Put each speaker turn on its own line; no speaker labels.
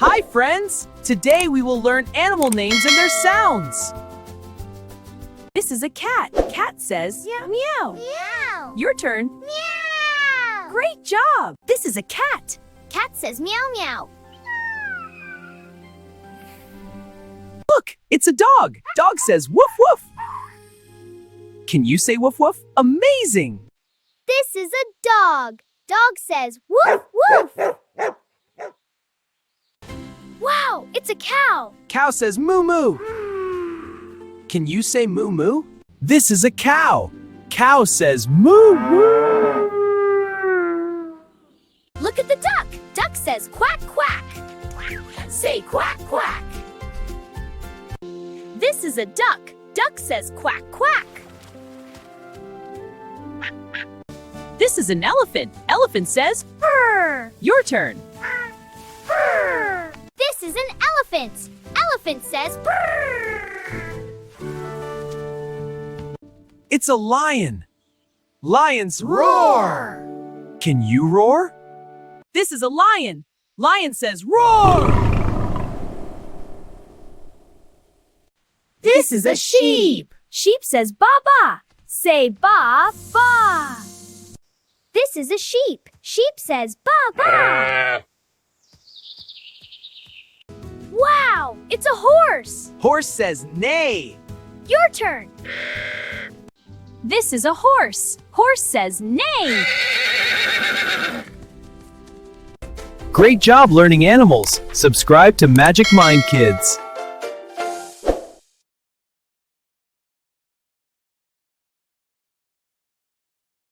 Hi friends! Today we will learn animal names and their sounds. This is a cat. Cat says meow meow.
Meow.
Your turn.
Meow.
Great job! This is a cat.
Cat says meow meow.
Look, it's a dog. Dog says woof woof. Can you say woof woof? Amazing!
This is a dog. Dog says woof woof. Wow, it's a cow.
Cow says moo moo. Can you say moo moo? This is a cow. Cow says moo moo.
Look at the duck. Duck says quack quack. Say quack quack. This is a duck. Duck says quack quack.
This is an elephant. Elephant says
Prrr.
your turn.
Prrr. This is an elephant. Elephant says prrr.
It's a lion. Lions roar. Can you roar? This is a lion. Lion says roar.
This is a sheep. Sheep says ba ba. Say ba ba. This is a sheep. Sheep says ba ba. Wow, it's a horse.
Horse says neigh.
Your turn. This is a horse. Horse says neigh.
Great job learning animals. Subscribe to Magic Mind Kids.